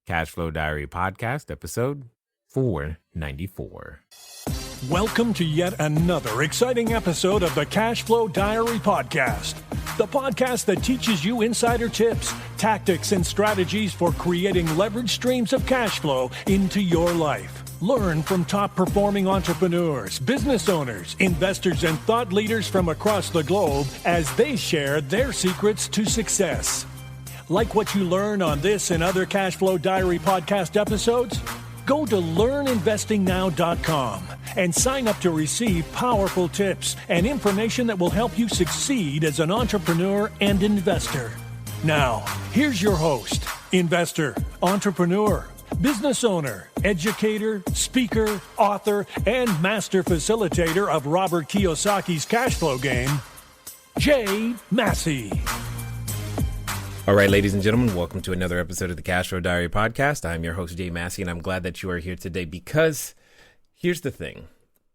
Cashflow Diary Podcast, episode 494. Welcome to yet another exciting episode of the Cashflow Diary Podcast, the podcast that teaches you insider tips, tactics, and strategies for creating leverage streams of cash flow into your life. Learn from top-performing entrepreneurs, business owners, investors, and thought leaders from across the globe as they share their secrets to success. Like what you learn on this and other Cashflow Diary podcast episodes? Go to learninvestingnow.com and sign up to receive powerful tips and information that will help you succeed as an entrepreneur and investor. Now, here's your host, investor, entrepreneur, business owner, educator, speaker, author, and master facilitator of Robert Kiyosaki's cash flow game, Jay Massey. All right, ladies and gentlemen, welcome to another episode of the Cashflow Diary Podcast. I'm your host, Jay Massey, and I'm glad that you are here today because here's the thing.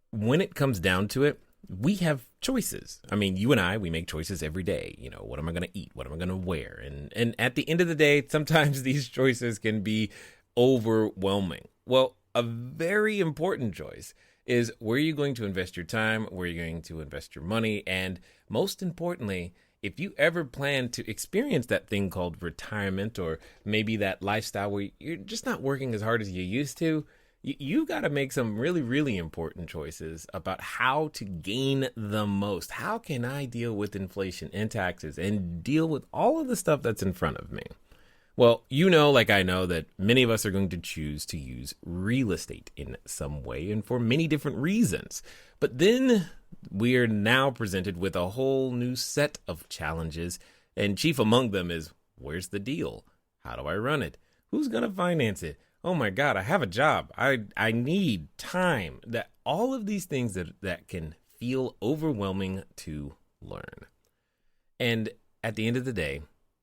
When it comes down to it, we have choices. I mean, you and I, we make choices every day. You know, what am I going to eat? What am I going to wear? And at the end of the day, sometimes these choices can be overwhelming. Well, a very important choice is where you're going to invest your time, where you're going to invest your money, and most importantly, if you ever plan to experience that thing called retirement or maybe that lifestyle where you're just not working as hard as you used to, you got to make some really, really important choices about how to gain the most. How can I deal with inflation and taxes and deal with all of the stuff that's in front of me? Well, you know, like I know, that many of us are going to choose to use real estate in some way and for many different reasons. But then we are now presented with a whole new set of challenges, and chief among them is, where's the deal? How do I run it? Who's going to finance it? Oh my God, I have a job. I need time. That all of these things that can feel overwhelming to learn. And at the end of the day,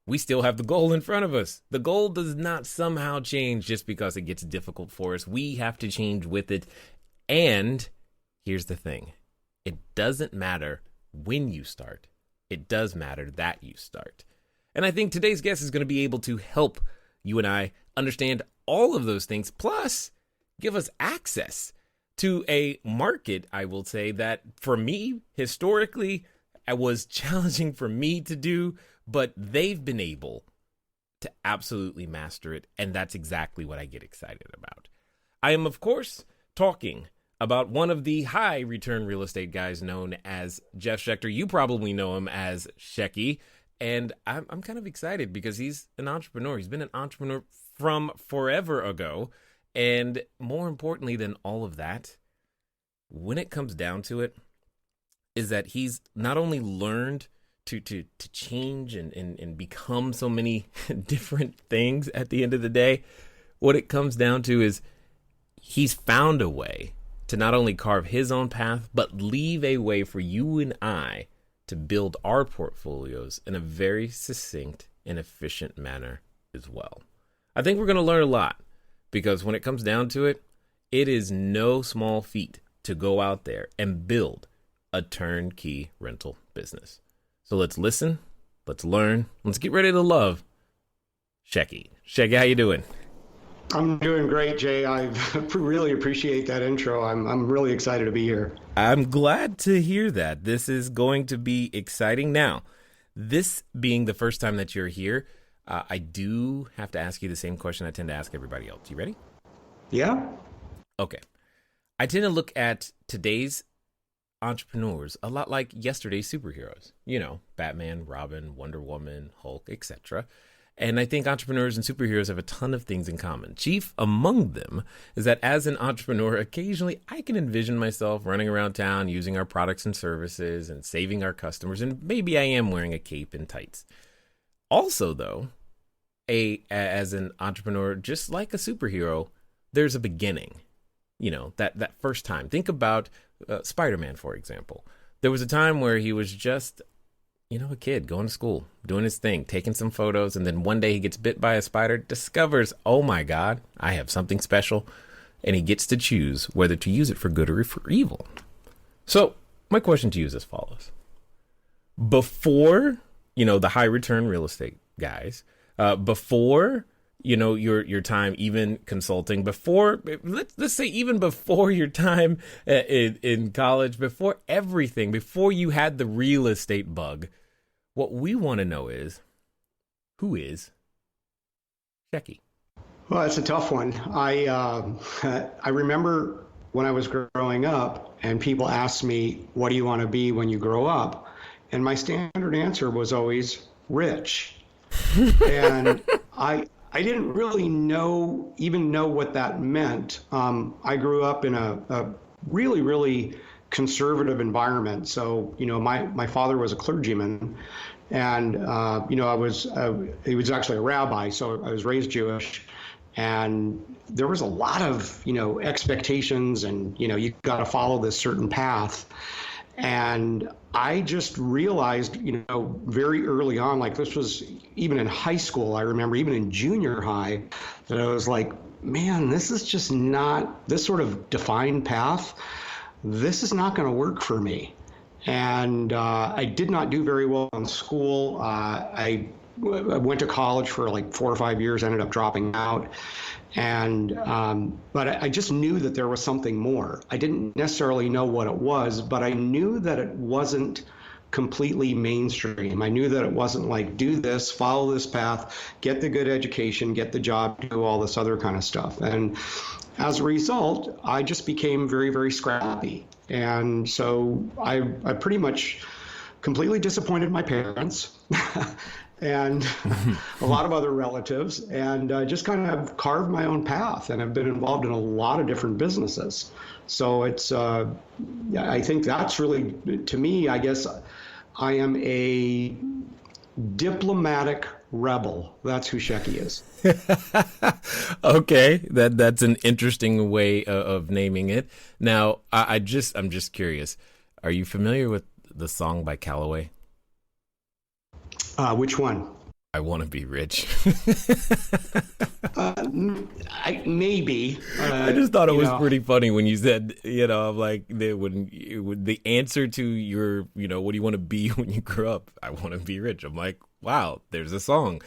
we still have the goal in front of us. The goal does not somehow change just because it gets difficult for us. We have to change with it. And here's the thing. It doesn't matter when you start. It does matter that you start. And I think today's guest is going to be able to help you and I understand all of those things, plus give us access to a market, I will say, that for me, historically, it was challenging for me to do, but they've been able to absolutely master it. And that's exactly what I get excited about. I am, of course, talking about one of the high return real estate guys known as Jeff Schechter. You probably know him as Shecky. And I'm kind of excited because he's an entrepreneur. He's been an entrepreneur from forever ago. And more importantly than all of that, when it comes down to it, is that he's not only learned to change and become so many different things at the end of the day. What it comes down to is he's found a way to not only carve his own path, but leave a way for you and I to build our portfolios in a very succinct and efficient manner as well. I think we're going to learn a lot because when it comes down to it, it is no small feat to go out there and build a turnkey rental business. So let's listen, let's learn, let's get ready to love Shecky. Shecky, how you doing? I'm doing great, Jay. I really appreciate that intro. I'm really excited to be here. I'm glad to hear that. This is going to be exciting. Now, this being the first time that you're here, I do have to ask you the same question I tend to ask everybody else. You ready? Yeah. Okay. I tend to look at today's entrepreneurs a lot like yesterday's superheroes. You know, Batman, Robin, Wonder Woman, Hulk, etc. And I think entrepreneurs and superheroes have a ton of things in common. Chief among them is that as an entrepreneur, occasionally I can envision myself running around town using our products and services and saving our customers. And maybe I am wearing a cape and tights. Also, though, as an entrepreneur, just like a superhero, there's a beginning. You know, that first time. Think about Spider-Man, for example. There was a time where he was just a kid going to school, doing his thing, taking some photos, and then one day he gets bit by a spider, discovers, oh my God, I have something special, and he gets to choose whether to use it for good or for evil. So my question to you is as follows. Before, the high return real estate guys, before your time, even consulting before, let's say even before your time in college, before everything, before you had the real estate bug, what we want to know is, who is Shecky? Well, it's a tough one. I remember when I was growing up and people asked me, what do you want to be when you grow up? And my standard answer was always rich. And I didn't really even know what that meant. I grew up in a really, really conservative environment. So, my father was a clergyman, and, he was actually a rabbi, so I was raised Jewish. And there was a lot of, expectations, and, you got to follow this certain path. And I just realized, very early on, like this was even in high school, I remember even in junior high, that I was like, man, this is just not this sort of defined path. This is not going to work for me. And I did not do very well in school. I went to college for like 4 or 5 years, ended up dropping out. And but I just knew that there was something more. I didn't necessarily know what it was, but I knew that it wasn't completely mainstream. I knew that it wasn't like, do this, follow this path, get the good education, get the job, do all this other kind of stuff. And as a result, I just became very, very scrappy. And so I pretty much completely disappointed my parents and a lot of other relatives, and just kind of carved my own path, and I've been involved in a lot of different businesses. So it's, I think that's really, to me, I guess I am a diplomatic rebel. That's who Shecky is. Okay, that's an interesting way of naming it. Now, I'm just curious. Are you familiar with the song by Calloway? Which one? I Want to Be Rich. Maybe. I just thought it was pretty funny when you said, I'm like, the answer to your, what do you want to be when you grow up? I want to be rich. I'm like, wow, there's a song.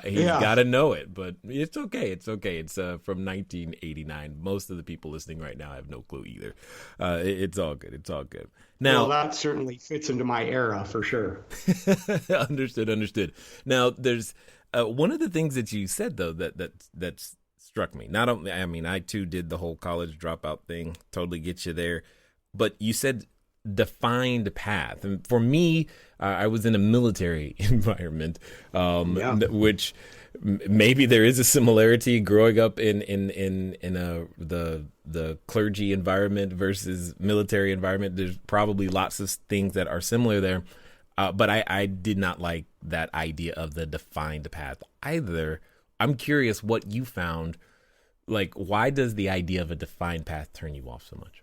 He's got to know it, but it's okay. It's okay. It's from 1989. Most of the people listening right now have no clue either. It's all good. It's all good. Now, well, that certainly fits into my era for sure. Understood. Now, there's one of the things that you said, though, that struck me. Not only, I mean, I too did the whole college dropout thing. Totally get you there. But you said defined path. And for me, I was in a military environment, which maybe there is a similarity growing up in the clergy environment versus military environment. There's probably lots of things that are similar there. But I did not like that idea of the defined path either. I'm curious what you found. Like, why does the idea of a defined path turn you off so much?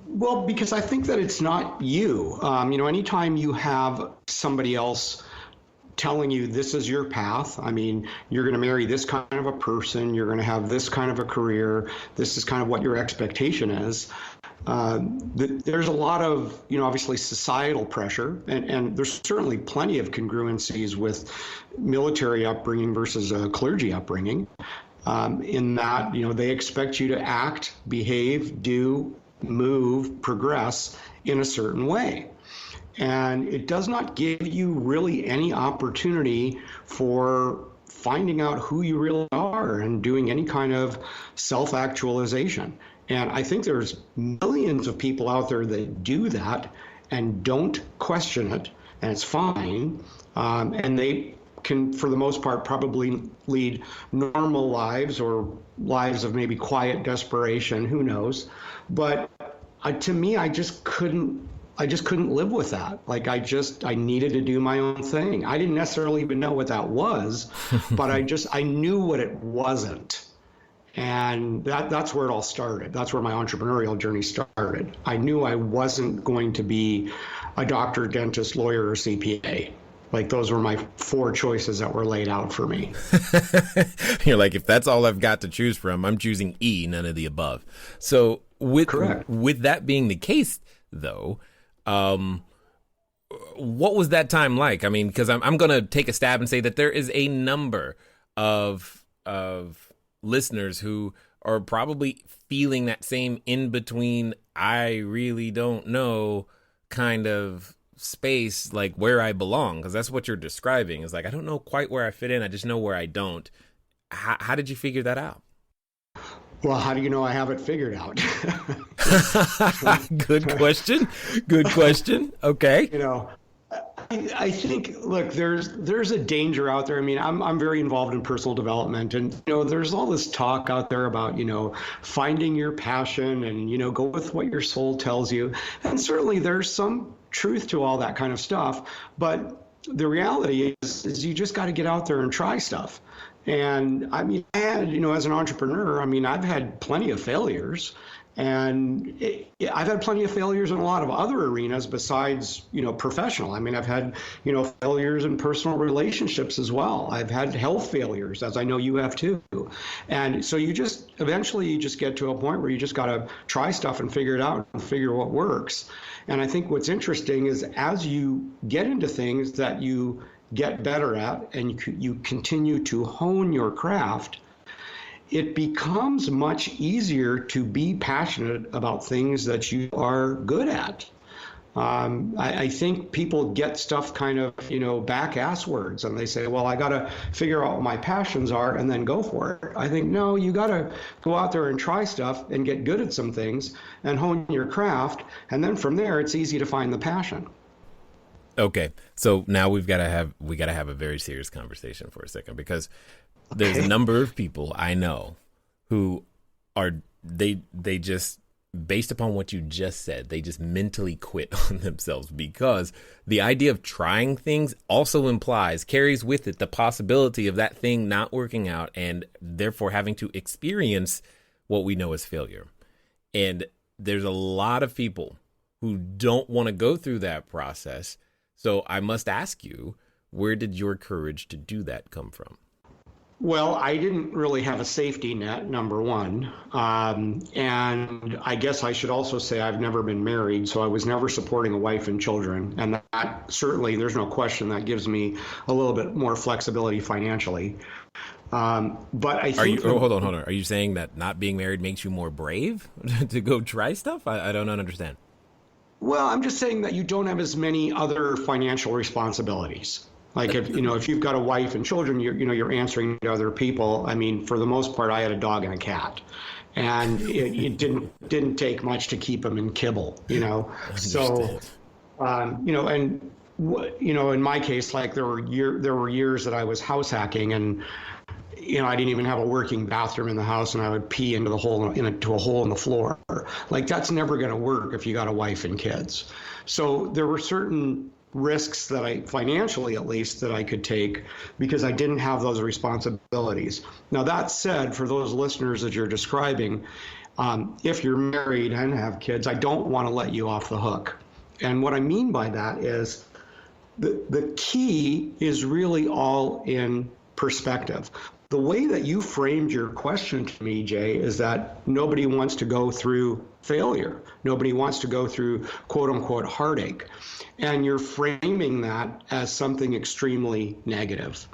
Well, because I think that it's not you. Anytime you have somebody else telling you this is your path, I mean, you're going to marry this kind of a person, you're going to have this kind of a career, this is kind of what your expectation is. There's a lot of, obviously societal pressure, and there's certainly plenty of congruencies with military upbringing versus a clergy upbringing, in that, they expect you to act, behave, do, move, progress in a certain way. And it does not give you really any opportunity for finding out who you really are and doing any kind of self-actualization. And I think there's millions of people out there that do that and don't question it, and it's fine. And they can, for the most part, probably lead normal lives or lives of maybe quiet desperation, who knows. But to me, I just couldn't live with that. Like, I needed to do my own thing. I didn't necessarily even know what that was, but I knew what it wasn't. And that's where it all started. That's where my entrepreneurial journey started. I knew I wasn't going to be a doctor, dentist, lawyer, or CPA. Like, those were my 4 choices that were laid out for me. You're like, if that's all I've got to choose from, I'm choosing E, none of the above. So with that being the case, though, what was that time like? I mean, because I'm going to take a stab and say that there is a number of listeners who are probably feeling that same in between, I really don't know kind of space, like where I belong, because that's what you're describing. Is like, I don't know quite where I fit in. I just know where I don't. How did you figure that out? Well, how do you know I have it figured out? Good question. Good question. Okay. You know, I think, look, there's a danger out there. I mean, I'm very involved in personal development, and there's all this talk out there about finding your passion and go with what your soul tells you, and certainly there's some truth to all that kind of stuff. But the reality is you just got to get out there and try stuff. And I mean, as an entrepreneur, I mean, I've had plenty of failures. And I've had plenty of failures in a lot of other arenas besides, professional. I mean, I've had, failures in personal relationships as well. I've had health failures, as I know you have too. And so eventually you just get to a point where you just got to try stuff and figure it out and figure what works. And I think what's interesting is as you get into things that you get better at and you continue to hone your craft, it becomes much easier to be passionate about things that you are good at. I think people get stuff kind of, back ass words, and they say, well, I got to figure out what my passions are and then go for it. I think, no, you got to go out there and try stuff and get good at some things and hone your craft. And then from there, it's easy to find the passion. Okay. So now we got to have a very serious conversation for a second, because there's a number of people I know who are, they just, based upon what you just said, they just mentally quit on themselves, because the idea of trying things also carries with it the possibility of that thing not working out, and therefore having to experience what we know as failure. And there's a lot of people who don't want to go through that process. So I must ask you, where did your courage to do that come from? Well, I didn't really have a safety net, number one. And I guess I should also say I've never been married, so I was never supporting a wife and children. And that certainly, there's no question, that gives me a little bit more flexibility financially. But I think... Hold on. Are you saying that not being married makes you more brave to go try stuff? I don't understand. Well, I'm just saying that you don't have as many other financial responsibilities. Like if you've got a wife and children, you're answering to other people. I mean, for the most part, I had a dog and a cat, and it didn't take much to keep them in kibble. So, and in my case, like there were years that I was house hacking, and I didn't even have a working bathroom in the house, and I would pee into a hole in the floor. Like that's never going to work if you got a wife and kids. So there were certain risks that I, financially at least, that I could take because I didn't have those responsibilities. Now that said, for those listeners that you're describing, if you're married and have kids, I don't want to let you off the hook. And what I mean by that is the key is really all in perspective. The way that you framed your question to me, Jay, is that nobody wants to go through failure. Nobody wants to go through quote unquote heartache. And you're framing that as something extremely negative.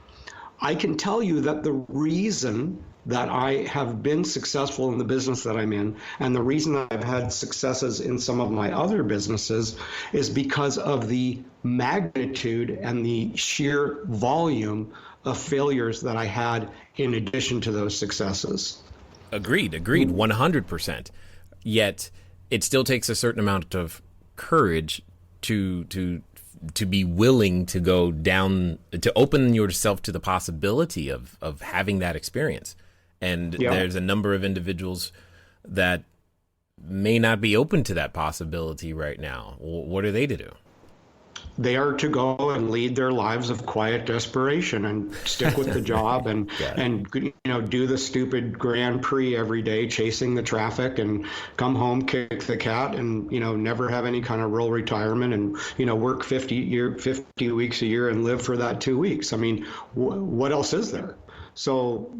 I can tell you that the reason that I have been successful in the business that I'm in, and the reason that I've had successes in some of my other businesses, is because of the magnitude and the sheer volume of failures that I had in addition to those successes. Agreed, 100%. Yet it still takes a certain amount of courage to be willing to go down, to open yourself to the possibility of having that experience. And there's a number of individuals that may not be open to that possibility right now. What are they to do? They are to go and lead their lives of quiet desperation and stick with the job and do the stupid Grand Prix every day, chasing the traffic, and come home, kick the cat, and never have any kind of real retirement, and work 50 weeks a year and live for that 2 weeks. I mean, what else is there? So,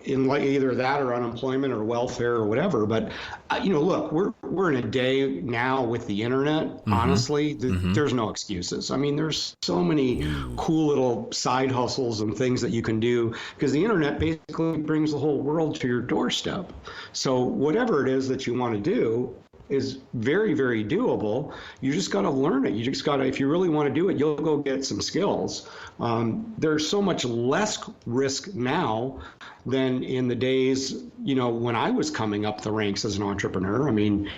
in like either that or unemployment or welfare or whatever. But, look, we're in a day now with the internet. Honestly, there's no excuses. I mean, there's so many cool little side hustles and things that you can do because the internet basically brings the whole world to your doorstep. So whatever it is that you want to do is very, very doable. You just got to learn it. You just got to, if you really want to do it, you'll go get some skills. There's so much less risk now than in the days, when I was coming up the ranks as an entrepreneur. I mean,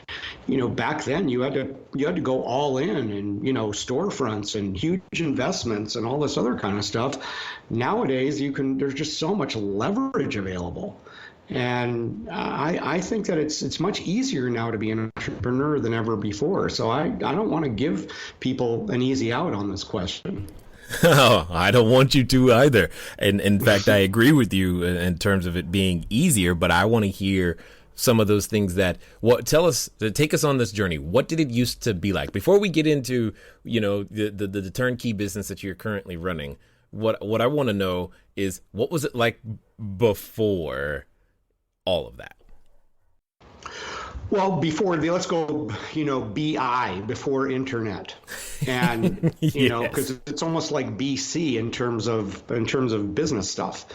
back then you had to go all in and, storefronts and huge investments and all this other kind of stuff. Nowadays, there's just so much leverage available. And I think that it's much easier now to be an entrepreneur than ever before. So I don't want to give people an easy out on this question. Oh, I don't want you to either. And in fact, I agree with you in terms of it being easier, but I want to hear some of those things take us on this journey. What did it used to be like before we get into, the turnkey business that you're currently running? What I want to know is, what was it like before all of that? Well, let's go, BI, before internet, and Yes. because it's almost like BC in terms of business stuff.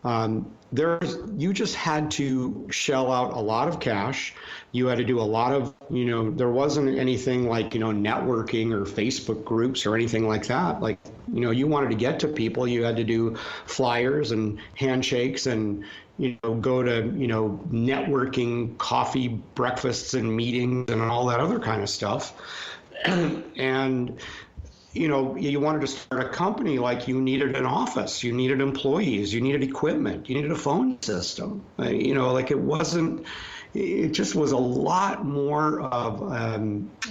You just had to shell out a lot of cash. You had to do a lot of, there wasn't anything like, networking or Facebook groups or anything like that. Like, you wanted to get to people, you had to do flyers and handshakes and, go to, networking, coffee, breakfasts and meetings and all that other kind of stuff. And, you wanted to start a company, like you needed an office, you needed employees, you needed equipment, you needed a phone system. Like it just was a lot more of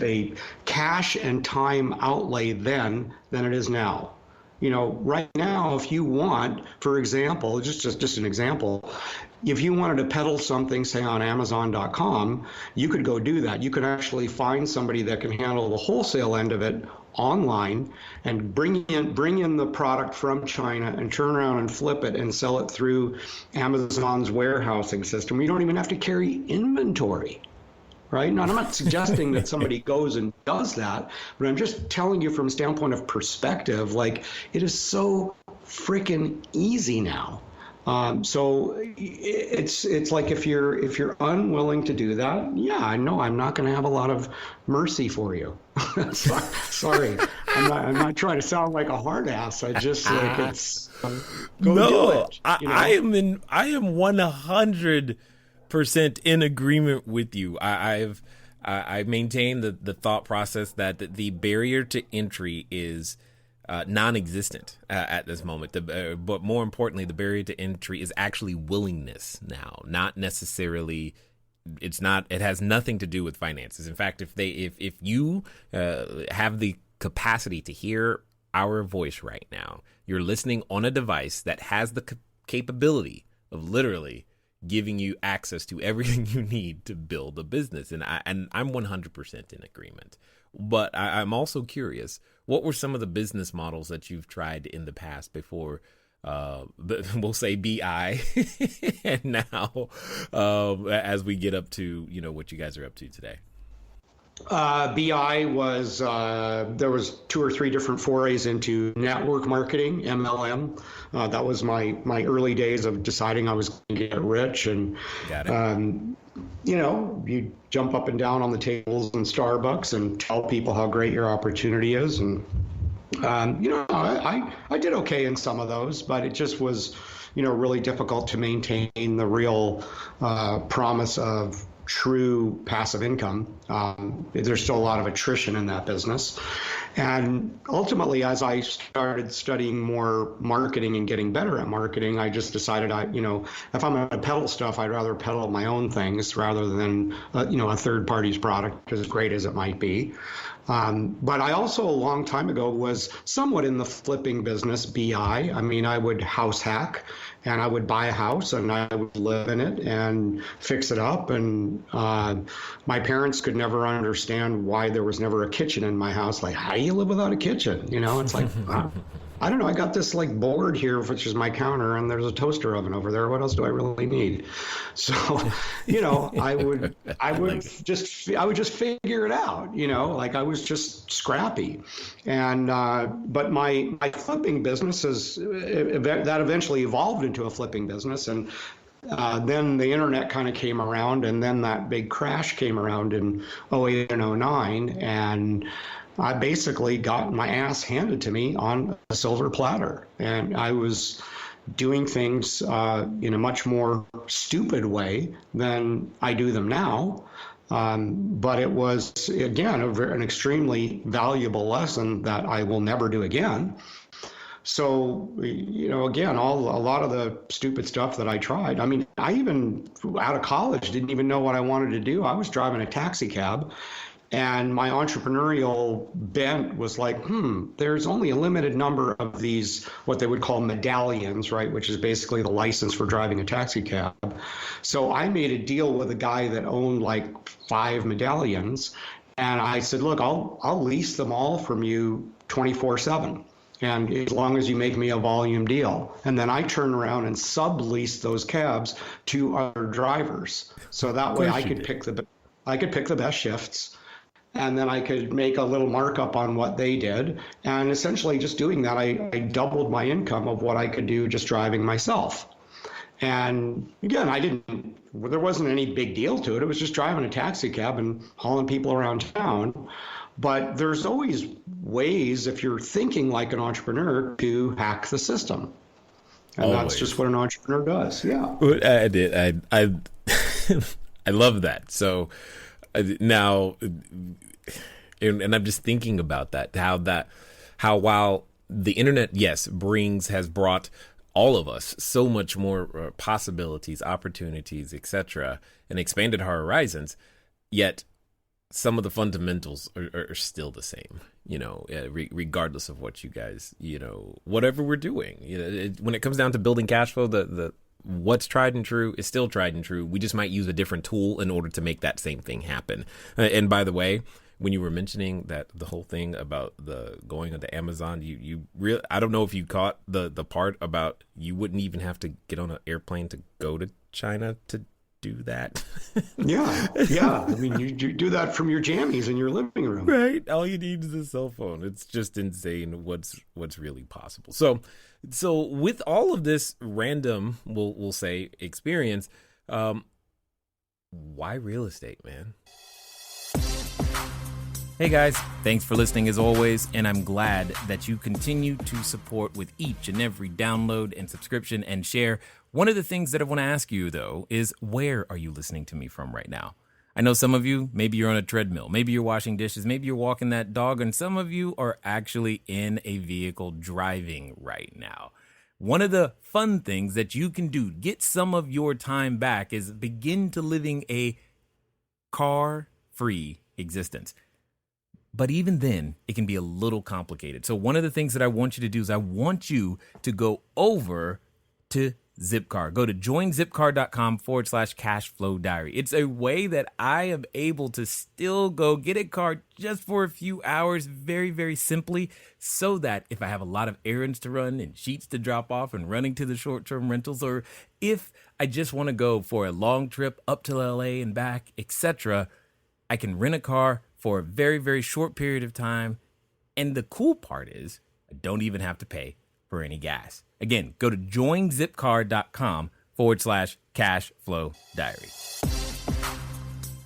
a cash and time outlay then than it is now. Right now, if you want, for example, just an example, if you wanted to peddle something, say on Amazon.com, you could go do that. You could actually find somebody that can handle the wholesale end of it online and bring in the product from China and turn around and flip it and sell it through Amazon's warehousing system. You don't even have to carry inventory. Right? Now, I'm not suggesting that somebody goes and does that, but I'm just telling you from a standpoint of perspective, like it is so freaking easy now. So it's like if you're unwilling to do that, yeah, I know I'm not going to have a lot of mercy for you. Sorry, I'm not trying to sound like a hard ass. I just like it's go do it. I am 100% in agreement with you. I maintain the thought process that the barrier to entry is non-existent at this moment. But more importantly, the barrier to entry is actually willingness now, not necessarily. It has nothing to do with finances. In fact, if you have the capacity to hear our voice right now, you're listening on a device that has the capability of literally giving you access to everything you need to build a business. And I'm 100% in agreement. But I'm also curious, what were some of the business models that you've tried in the past before, we'll say BI, and now as we get up to, what you guys are up to today? BI was, there was 2 or 3 different forays into network marketing, MLM. That was my early days of deciding I was going to get rich. And, you jump up and down on the tables in Starbucks and tell people how great your opportunity is. And, I did okay in some of those, but it just was, really difficult to maintain the real promise of true passive income. There's still a lot of attrition in that business. And ultimately, as I started studying more marketing and getting better at marketing, I just decided if I'm going to peddle stuff, I'd rather peddle my own things rather than, a third party's product, as great as it might be. But I also, a long time ago, was somewhat in the flipping business, BI. I mean, I would house hack, and I would buy a house and I would live in it and fix it up. And my parents could never understand why there was never a kitchen in my house. Like, how do you live without a kitchen? It's like, I don't know. I got this like board here, which is my counter, and there's a toaster oven over there. What else do I really need? So, I would just figure it out. Like I was just scrappy, and but my flipping business that eventually evolved into a flipping business, and then the internet kind of came around, and then that big crash came around in '08 and '09, and I basically got my ass handed to me on a silver platter, and I was doing things in a much more stupid way than I do them now. But it was, again, an extremely valuable lesson that I will never do again. So, again, a lot of the stupid stuff that I tried. I mean, I even out of college didn't even know what I wanted to do. I was driving a taxi cab. And my entrepreneurial bent was like, there's only a limited number of these, what they would call medallions, right? Which is basically the license for driving a taxi cab. So I made a deal with a guy that owned like 5 medallions. And I said, look, I'll lease them all from you 24/7. And as long as you make me a volume deal. And then I turn around and sublease those cabs to other drivers. So that way I could pick the best shifts. And then I could make a little markup on what they did. And essentially just doing that, I doubled my income of what I could do just driving myself. And again, there wasn't any big deal to it. It was just driving a taxi cab and hauling people around town. But there's always ways, if you're thinking like an entrepreneur, to hack the system. And Always. That's just what an entrepreneur does. Yeah. I did. I love that. So now, and I'm just thinking about that, how while the internet, yes, has brought all of us so much more possibilities, opportunities, etc., and expanded our horizons, yet some of the fundamentals are still the same, regardless of what you guys, whatever we're doing. When it comes down to building cash flow, the what's tried and true is still tried and true. We just might use a different tool in order to make that same thing happen. And by the way, when you were mentioning that the whole thing about the going onto Amazon, I don't know if you caught the part about you wouldn't even have to get on an airplane to go to China to do that. Yeah. I mean, you do that from your jammies in your living room. Right. All you need is a cell phone. It's just insane what's really possible. So with all of this random, we'll say, experience, why real estate, man? Hey guys, thanks for listening as always, and I'm glad that you continue to support with each and every download and subscription and share. One of the things that I want to ask you, though, is where are you listening to me from right now? I know some of you, maybe you're on a treadmill, maybe you're washing dishes, maybe you're walking that dog, and some of you are actually in a vehicle driving right now. One of the fun things that you can do, get some of your time back, is begin to living a car-free existence. But even then, it can be a little complicated. So one of the things that I want you to do is I want you to go over to Zipcar. Go to joinzipcar.com/cashflow diary. It's a way that I am able to still go get a car just for a few hours, very, very simply, so that if I have a lot of errands to run and sheets to drop off and running to the short-term rentals, or if I just want to go for a long trip up to LA and back, etc., I can rent a car for a very, very short period of time. And the cool part is I don't even have to pay for any gas. Again, go to joinzipcar.com/cashflow diary.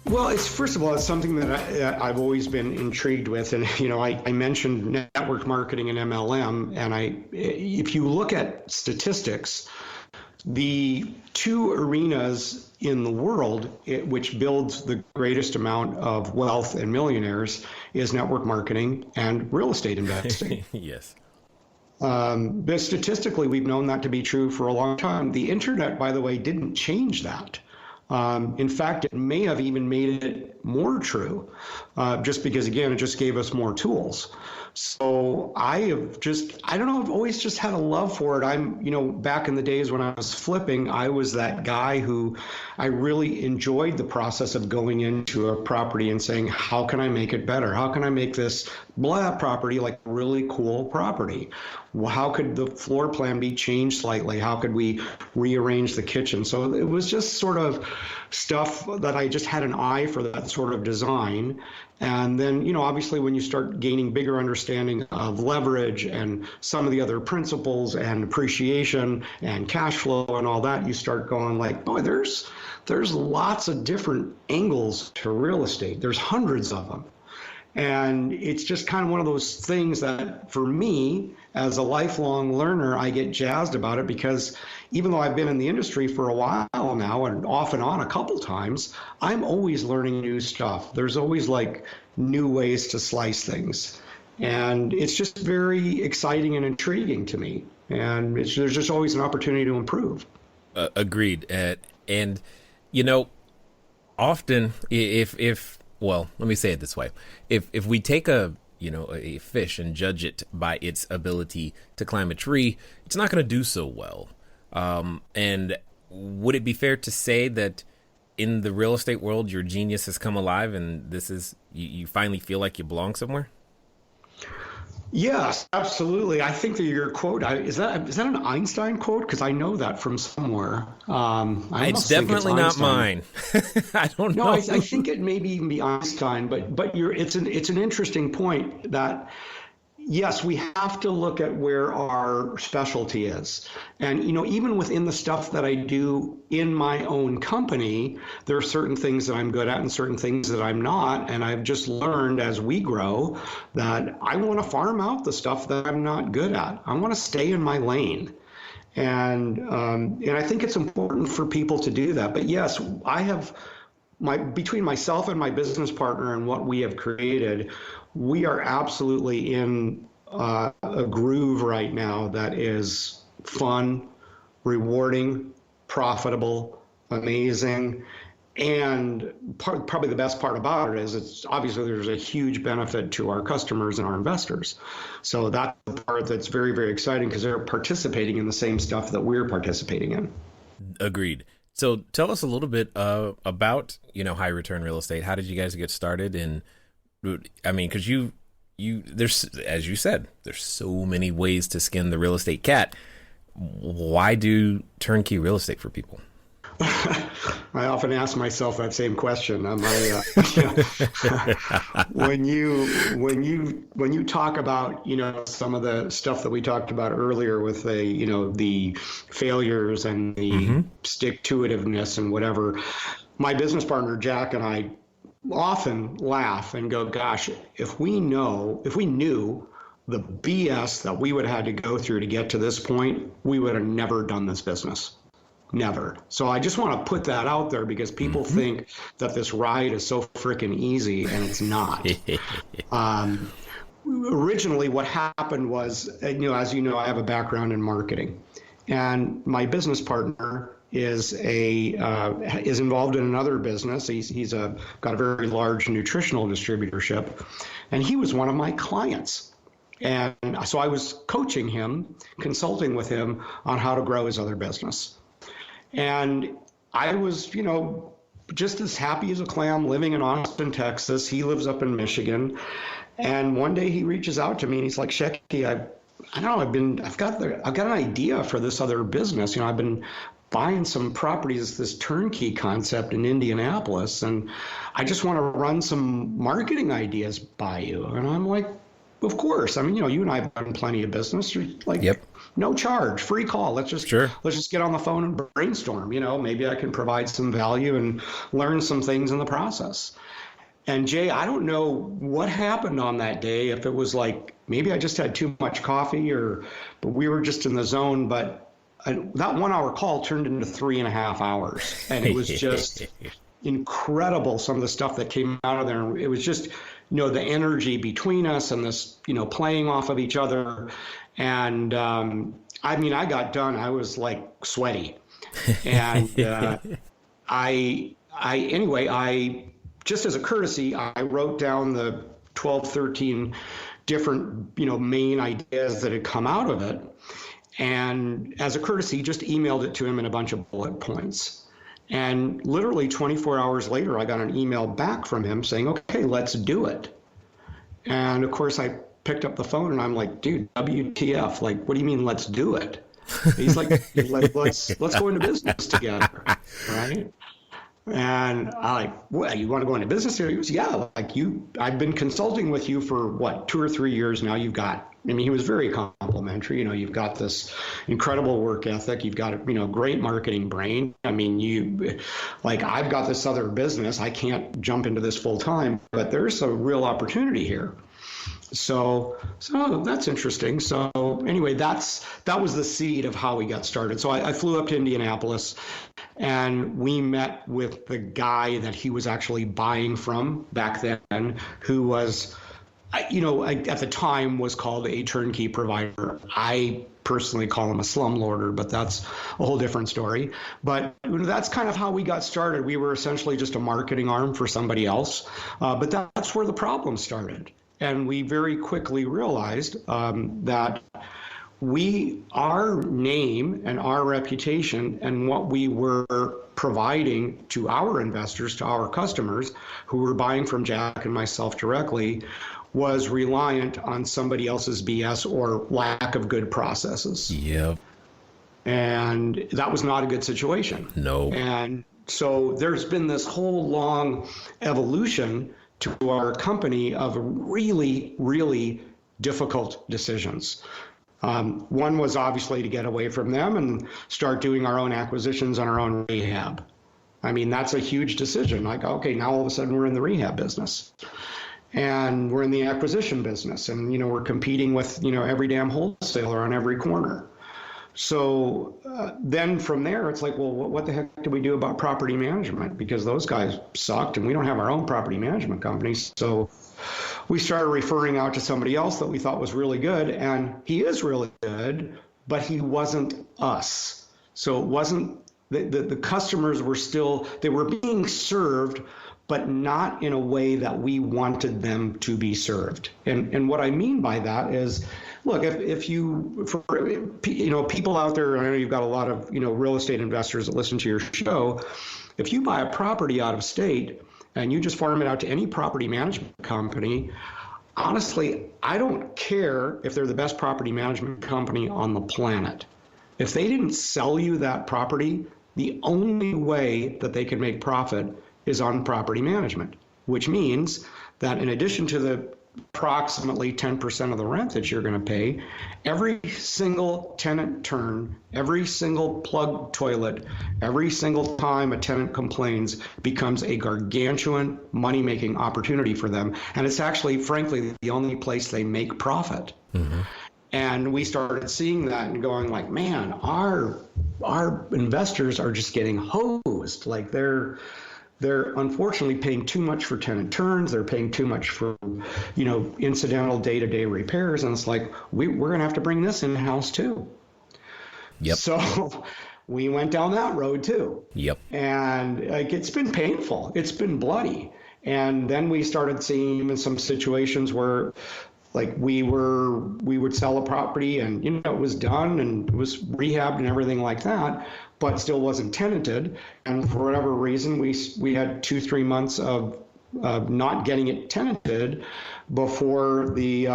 Well, first of all, it's something that I've always been intrigued with. And, I mentioned network marketing and MLM. And if you look at statistics, the two arenas in the world which builds the greatest amount of wealth and millionaires is network marketing and real estate investing. Yes. But statistically, we've known that to be true for a long time. The internet, by the way, didn't change that. In fact, it may have even made it more true, just because, again, it just gave us more tools. So I've always just had a love for it. Back in the days when I was flipping, I was that guy who I really enjoyed the process of going into a property and saying, how can I make it better? How can I make this blah property like a really cool property. Well, how could the floor plan be changed slightly? How could we rearrange the kitchen? So it was just sort of stuff that I just had an eye for that sort of design. And then, obviously when you start gaining bigger understanding of leverage and some of the other principles and appreciation and cash flow and all that, you start going like, boy, there's lots of different angles to real estate. There's hundreds of them. And it's just kind of one of those things that for me, as a lifelong learner, I get jazzed about it because even though I've been in the industry for a while now and off and on a couple times, I'm always learning new stuff. There's always like new ways to slice things. And it's just very exciting and intriguing to me. And there's just always an opportunity to improve. Agreed. And, often well, let me say it this way. If we take a fish and judge it by its ability to climb a tree, it's not going to do so well. And would it be fair to say that in the real estate world, your genius has come alive and this is, you finally feel like you belong somewhere? Yes, absolutely. I think that your quote, is that an Einstein quote? Because I know that from somewhere. It's definitely not mine. I don't know. No, I think it may even be Einstein, but it's an interesting point that, yes, we have to look at where our specialty is. And, even within the stuff that I do in my own company, there are certain things that I'm good at and certain things that I'm not. And I've just learned as we grow that I want to farm out the stuff that I'm not good at. I want to stay in my lane. And I think it's important for people to do that. But yes, I have between myself and my business partner and what we have created, we are absolutely in a groove right now that is fun, rewarding, profitable, amazing. And probably the best part about it is it's obviously there's a huge benefit to our customers and our investors. So that's the part that's very, very exciting because they're participating in the same stuff that we're participating in. Agreed. So tell us a little bit about, high return real estate. How did you guys get started? And I mean, because there's, as you said, there's so many ways to skin the real estate cat. Why do turnkey real estate for people? I often ask myself that same question. When you talk about some of the stuff that we talked about earlier with the failures and the stick-to-itiveness and whatever, my business partner Jack and I often laugh and go, "Gosh, if we knew the BS that we would have had to go through to get to this point, we would have never done this business." Never. So I just want to put that out there because people think that this ride is so freaking easy, and it's not. Originally, what happened was, as you know, I have a background in marketing, and my business partner is involved in another business. He's got a very large nutritional distributorship, and he was one of my clients. And so I was coaching him, consulting with him on how to grow his other business. And I was, just as happy as a clam living in Austin, Texas. He lives up in Michigan. And one day he reaches out to me and he's like, "Shecky, I've got an idea for this other business. I've been buying some properties, this turnkey concept in Indianapolis, and I just want to run some marketing ideas by you." And I'm like, "Of course. I mean, you and I have done plenty of business. You're like, yep. No charge, free call. Let's just get on the phone and brainstorm. Maybe I can provide some value and learn some things in the process." And Jay, I don't know what happened on that day. If it was like maybe I just had too much coffee, but we were just in the zone. But that 1 hour call turned into 3.5 hours, and it was just incredible. Some of the stuff that came out of there. It was just the energy between us and this playing off of each other. And I got done. I was like sweaty, and I just as a courtesy, I wrote down the 12, 13 different main ideas that had come out of it, and as a courtesy, just emailed it to him in a bunch of bullet points. And literally 24 hours later, I got an email back from him saying, "Okay, let's do it." And of course, I picked up the phone and I'm like, dude, WTF? Like, what do you mean, let's do it? He's like, let's go into business together, right? And I like, well, you want to go into business here? He goes, yeah, like I've been consulting with you for what, 2 or 3 years now. I mean, he was very complimentary. You've got this incredible work ethic. You've got, great marketing brain. I mean, I've got this other business. I can't jump into this full time, but there's a real opportunity here. So that's interesting. So anyway, that was the seed of how we got started. So I flew up to Indianapolis and we met with the guy that he was actually buying from back then, who was, at the time was called a turnkey provider. I personally call him a slumlorder, but that's a whole different story. But that's kind of how we got started. We were essentially just a marketing arm for somebody else. But that's where the problem started. And we very quickly realized that our name and our reputation and what we were providing to our investors, to our customers who were buying from Jack and myself directly, was reliant on somebody else's BS or lack of good processes. Yep. And that was not a good situation. No. And so there's been this whole long evolution to our company of really, really difficult decisions. One was obviously to get away from them and start doing our own acquisitions on our own rehab. I mean, that's a huge decision. Like, okay, now all of a sudden we're in the rehab business and we're in the acquisition business, and, we're competing with, every damn wholesaler on every corner. So then from there, it's like, well, what the heck do we do about property management? Because those guys sucked and we don't have our own property management company. So we started referring out to somebody else that we thought was really good. And he is really good, but he wasn't us. So it wasn't, the customers were still, they were being served, but not in a way that we wanted them to be served. And what I mean by that is, look, if you, people out there, I know you've got a lot of, real estate investors that listen to your show. If you buy a property out of state and you just farm it out to any property management company, honestly, I don't care if they're the best property management company on the planet. If they didn't sell you that property, the only way that they can make profit is on property management, which means that in addition to the approximately 10% of the rent that you're going to pay, every single tenant turn, every single plug toilet, every single time a tenant complains becomes a gargantuan money-making opportunity for them. And it's actually, frankly, the only place they make profit. Mm-hmm. And we started seeing that and going like, man, our investors are just getting hosed. Like they're unfortunately paying too much for tenant turns. They're paying too much for, incidental day-to-day repairs. And it's like, we're going to have to bring this in-house too. Yep. So we went down that road too. Yep. And it's been painful. It's been bloody. And then we started seeing in some situations where like we would sell a property and, it was done and it was rehabbed and everything like that, but still wasn't tenanted. And for whatever reason, we had 2-3 months of not getting it tenanted before the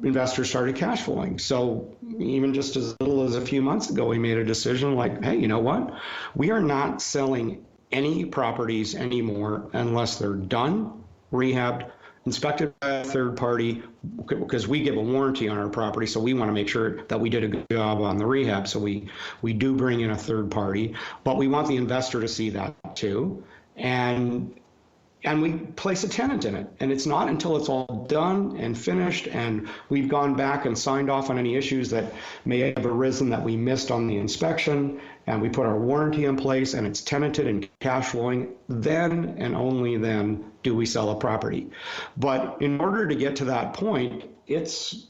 investors started cash flowing. So even just as little as a few months ago, we made a decision like, hey, you know what? We are not selling any properties anymore unless they're done, rehabbed, inspected by a third party, because we give a warranty on our property, so we want to make sure that we did a good job on the rehab. So we do bring in a third party, but we want the investor to see that too, and we place a tenant in it. And it's not until it's all done and finished and we've gone back and signed off on any issues that may have arisen that we missed on the inspection, and we put our warranty in place and it's tenanted and cash flowing, then and only then do we sell a property. But in order to get to that point, it's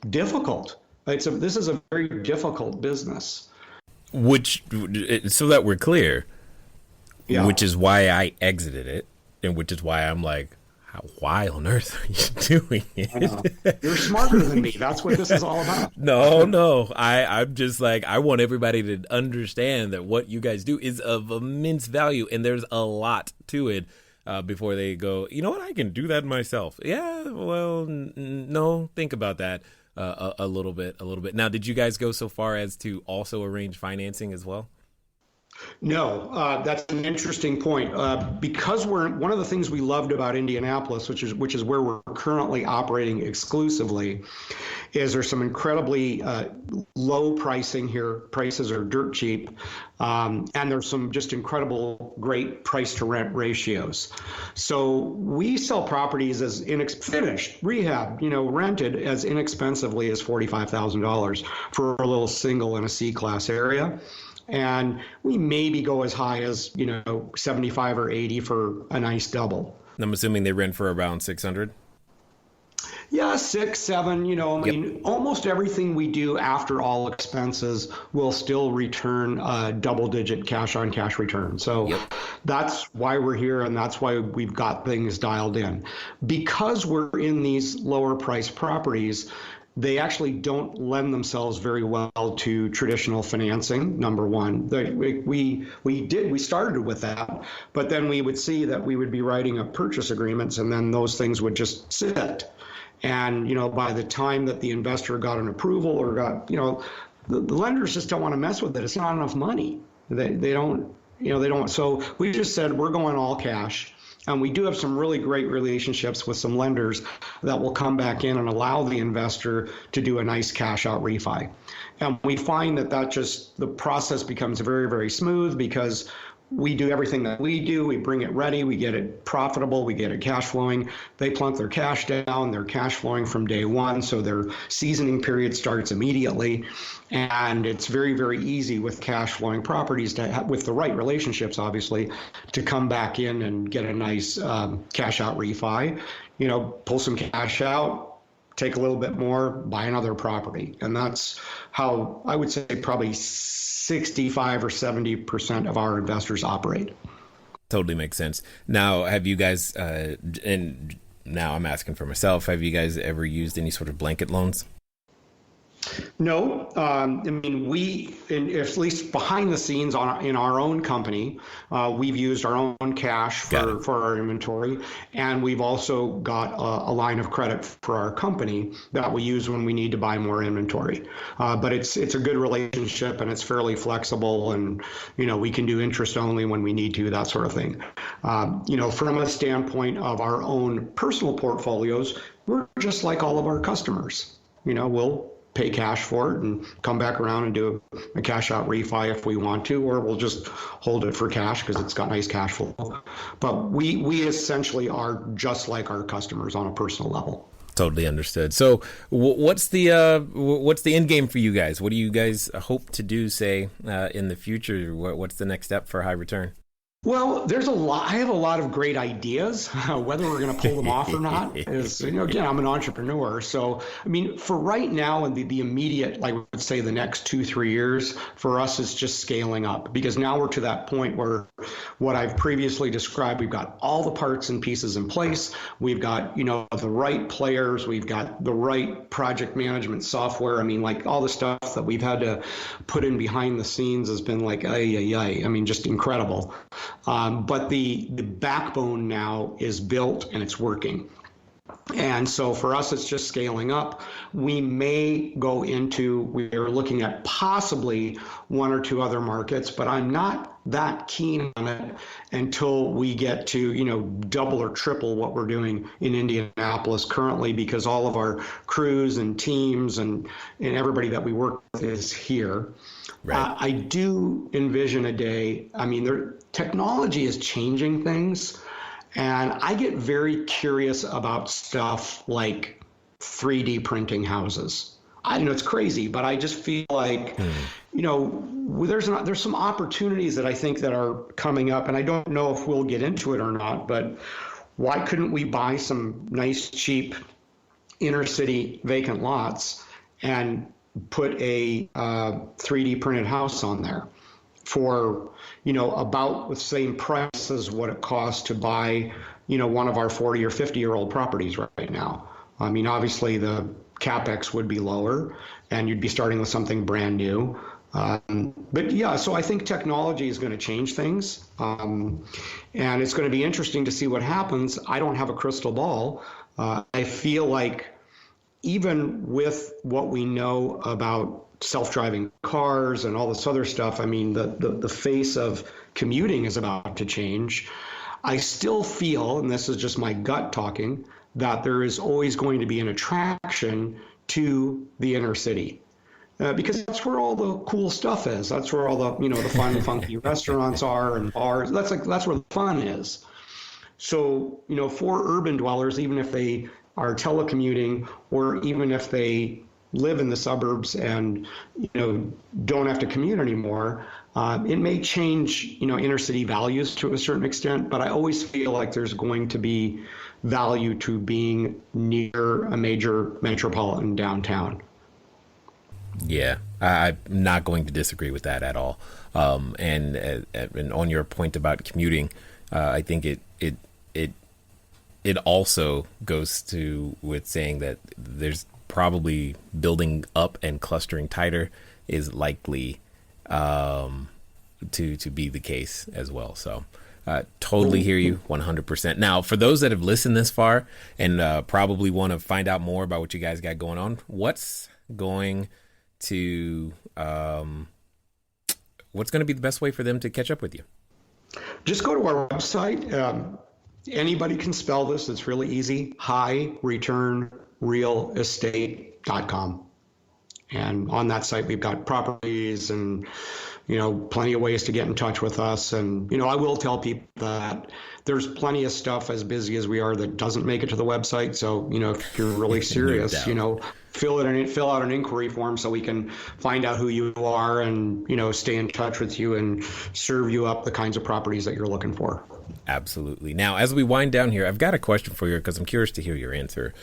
difficult. This is a very difficult business. Which, so that we're clear, yeah. Which is why I exited it, and which is why I'm like, why on earth are you doing it? You're smarter than me. That's what this is all about. No. I'm just like, I want everybody to understand that what you guys do is of immense value, and there's a lot to it. before they go, you know what, I can do that myself. Yeah, well, no, think about that a little bit. Now, did you guys go so far as to also arrange financing as well? No, that's an interesting point. Because we're one of the things we loved about Indianapolis, which is where we're currently operating exclusively, is there's some incredibly low pricing here. Prices are dirt cheap, and there's some just incredible, great price to rent ratios. So we sell properties as finished, rehab, rented as inexpensively as $45,000 for a little single in a C-class area. And we maybe go as high as 75 or 80 for a nice double. I'm assuming they rent for around 600. Yeah, 6, 7. I mean, almost everything we do after all expenses will still return a double-digit cash-on-cash return. So that's why we're here, and that's why we've got things dialed in. Because we're in these lower-priced properties, they actually don't lend themselves very well to traditional financing, number one. We started with that, but then we would see that we would be writing up purchase agreements, and then those things would just sit. And, by the time that the investor got an approval or got, the lenders just don't want to mess with it. It's not enough money. They don't. So we just said we're going all cash. And we do have some really great relationships with some lenders that will come back in and allow the investor to do a nice cash out refi. And we find that the process becomes very, very smooth because we do everything that we do. We bring it ready. We get it profitable. We get it cash flowing. They plunk their cash down. They're cash flowing from day one. So their seasoning period starts immediately. And it's very, very easy with cash flowing properties with the right relationships, obviously, to come back in and get a nice cash out refi, pull some cash out, take a little bit more, buy another property. And that's how I would say probably 65 or 70% of our investors operate. Totally makes sense. Now, have you guys, and now I'm asking for myself, have you guys ever used any sort of blanket loans? No, I mean, at least behind the scenes in our own company, we've used our own cash for our inventory, and we've also got a line of credit for our company that we use when we need to buy more inventory. But it's a good relationship, and it's fairly flexible, and we can do interest only when we need to, that sort of thing. From a standpoint of our own personal portfolios, we're just like all of our customers. We'll pay cash for it and come back around and do a cash out refi if we want to, or we'll just hold it for cash because it's got nice cash flow. But we essentially are just like our customers on a personal level. Totally understood. So what's the end game for you guys? What do you guys hope to do, say, in the future? What's the next step for high return? Well, I have a lot of great ideas. Whether we're going to pull them off or not is, again, I'm an entrepreneur. So, I mean, for right now and the immediate, I would say the next 2-3 years for us is just scaling up, because now we're to that point where what I've previously described, we've got all the parts and pieces in place. We've got, the right players. We've got the right project management software. I mean, like all the stuff that we've had to put in behind the scenes has been like, I mean, just incredible. But the backbone now is built and it's working. And so for us, it's just scaling up. We may we're looking at possibly 1 or 2 other markets, but I'm not that keen on it until we get to, double or triple what we're doing in Indianapolis currently, because all of our crews and teams and everybody that we work with is here. Right. I do envision a day, I mean, technology is changing things, and I get very curious about stuff like 3D printing houses. I know it's crazy, but I just feel like, there's some opportunities that I think that are coming up, and I don't know if we'll get into it or not, but why couldn't we buy some nice, cheap inner city vacant lots and put a 3D printed house on there for, about the same price as what it costs to buy, one of our 40 or 50-year-old properties right now. I mean, obviously the CapEx would be lower and you'd be starting with something brand new. But yeah, so I think technology is going to change things, and it's going to be interesting to see what happens. I don't have a crystal ball. I feel like even with what we know about self-driving cars and all this other stuff, I mean, the face of commuting is about to change. I still feel, and this is just my gut talking, that there is always going to be an attraction to the inner city. Because that's where all the cool stuff is. That's where all the, the fun, funky restaurants are and bars. That's where the fun is. So, for urban dwellers, even if they are telecommuting or even if they live in the suburbs and, don't have to commute anymore, it may change, inner city values to a certain extent. But I always feel like there's going to be value to being near a major metropolitan downtown. Yeah, I'm not going to disagree with that at all. And on your point about commuting, I think it also goes to with saying that there's probably building up and clustering tighter is likely to be the case as well. So totally hear you 100%. Now, for those that have listened this far and probably want to find out more about what you guys got going on, what's going to be the best way for them to catch up with you? Just go to our website. Anybody can spell this. It's really easy. highreturnrealestate.com. And on that site, we've got properties and, plenty of ways to get in touch with us. And, I will tell people that there's plenty of stuff, as busy as we are, that doesn't make it to the website. So, if you're really serious, No fill out an inquiry form so we can find out who you are and, stay in touch with you and serve you up the kinds of properties that you're looking for. Absolutely. Now, as we wind down here, I've got a question for you because I'm curious to hear your answer.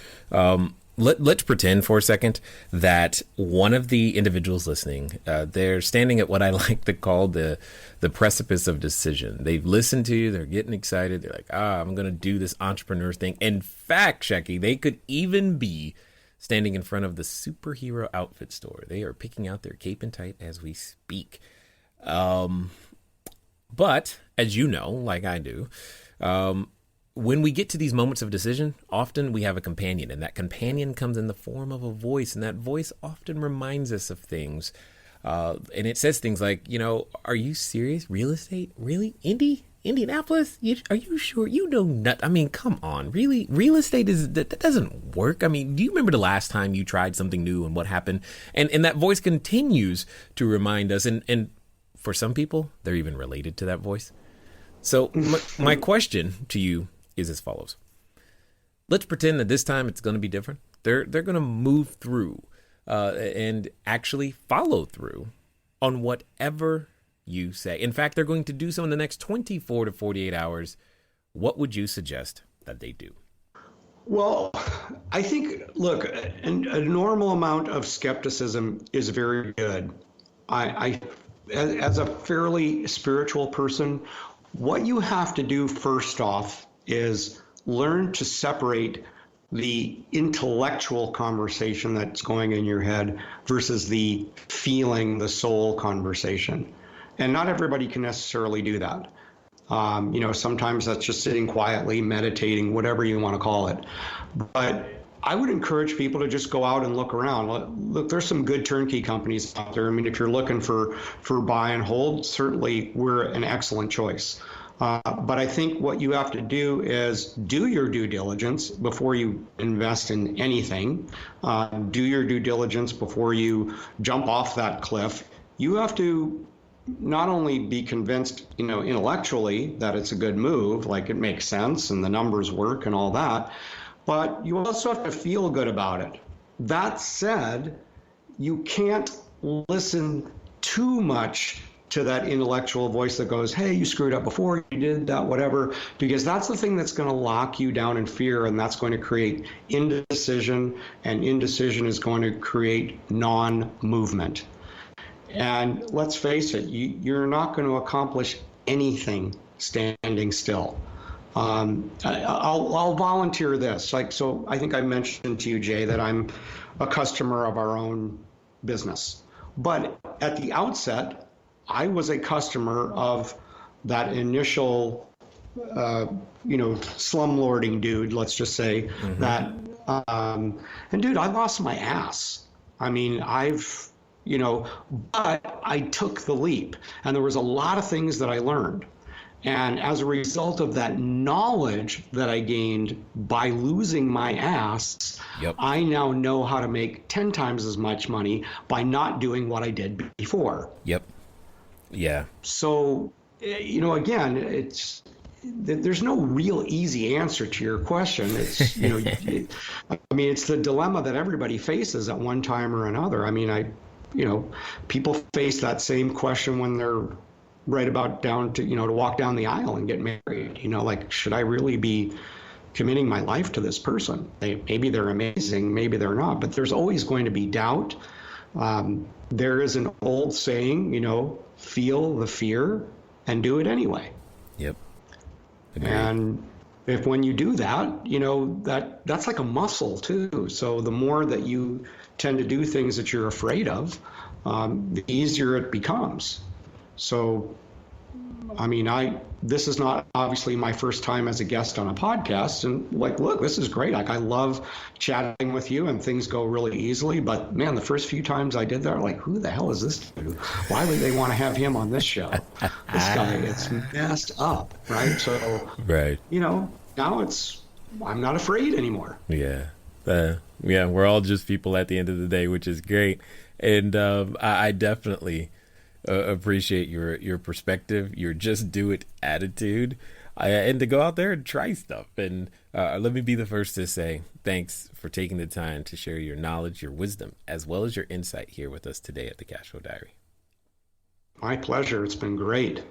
Let's pretend for a second that one of the individuals listening, they're standing at what I like to call the precipice of decision. They've listened to you. They're getting excited. They're like, I'm going to do this entrepreneur thing. In fact, Shecky, they could even be standing in front of the superhero outfit store. They are picking out their cape and tight as we speak. But as you know, like I do, when we get to these moments of decision, often we have a companion, and that companion comes in the form of a voice, and that voice often reminds us of things. And it says things like, are you serious? Real estate? Really? Indianapolis? Are you sure? I mean, come on. Really? Real estate that doesn't work. I mean, do you remember the last time you tried something new and what happened? And that voice continues to remind us. And for some people, they're even related to that voice. So my question to you is as follows. Let's pretend that this time it's going to be different. They're going to move through and actually follow through on whatever you say. In fact, they're going to do so in the next 24 to 48 hours. What would you suggest that they do? Well, I think, look, a normal amount of skepticism is very good. As a fairly spiritual person, what you have to do first off is learn to separate the intellectual conversation that's going in your head versus the feeling, the soul conversation. And not everybody can necessarily do that. Sometimes that's just sitting quietly, meditating, whatever you want to call it. But I would encourage people to just go out and look around. Look, there's some good turnkey companies out there. I mean, if you're looking for buy and hold, certainly we're an excellent choice. But I think what you have to do is do your due diligence before you invest in anything. Do your due diligence before you jump off that cliff. You have to not only be convinced, intellectually that it's a good move, like it makes sense and the numbers work and all that, but you also have to feel good about it. That said, you can't listen too much to that intellectual voice that goes, hey, you screwed up before, you did that, whatever, because that's the thing that's going to lock you down in fear, and that's going to create indecision, and indecision is going to create non-movement. And let's face it, you're not going to accomplish anything standing still. I'll volunteer this. So I think I mentioned to you, Jay, that I'm a customer of our own business. But at the outset, I was a customer of that initial, slumlording dude, let's just say that. And dude, I lost my ass. I mean, but I took the leap, and there was a lot of things that I learned. And as a result of that knowledge that I gained by losing my ass, Yep. I now know how to make 10 times as much money by not doing what I did before. Yep. Yeah. So, again, there's no real easy answer to your question. It's, it's the dilemma that everybody faces at one time or another. I mean, people face that same question when they're right about to walk down the aisle and get married. Like, should I really be committing my life to this person? Maybe they're amazing, maybe they're not, but there's always going to be doubt. There is an old saying, feel the fear and do it anyway. Yep. Agreed. And when you do that, that's like a muscle too. So the more that you tend to do things that you're afraid of, the easier it becomes. So, I mean, this is not obviously my first time as a guest on a podcast, and look, this is great. I love chatting with you, and things go really easily. But man, the first few times I did that, who the hell is this dude? Why would they want to have him on this show? This guy, it's messed up, right? So, right. Now I'm not afraid anymore. Yeah. We're all just people at the end of the day, which is great. And I definitely appreciate your perspective, your just do it attitude, and to go out there and try stuff. And let me be the first to say thanks for taking the time to share your knowledge, your wisdom, as well as your insight here with us today at the Cashflow Diary. My pleasure. It's been great.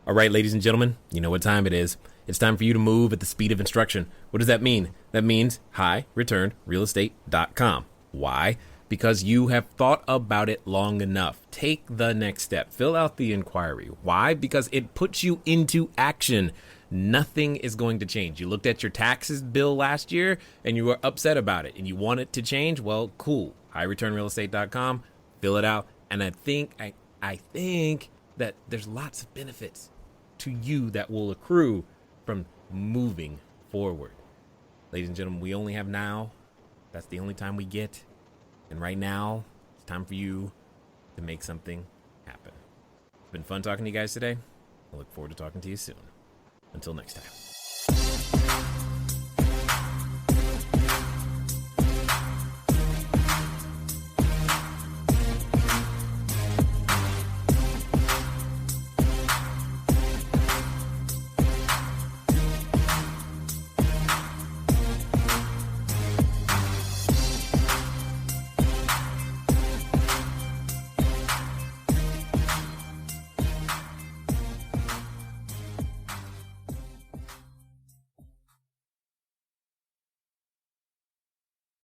All right, ladies and gentlemen, you know what time it is. It's time for you to move at the speed of instruction. What does that mean? That means highreturnrealestate.com. Why? Because you have thought about it long enough. Take the next step. Fill out the inquiry. Why? Because it puts you into action. Nothing is going to change. You looked at your taxes bill last year and you were upset about it and you want it to change. Well, cool. highreturnrealestate.com. Fill it out. And I think that there's lots of benefits to you that will accrue from moving forward. Ladies and gentlemen, we only have now. That's the only time we get. And right now, it's time for you to make something happen. It's been fun talking to you guys today. I look forward to talking to you soon. Until next time.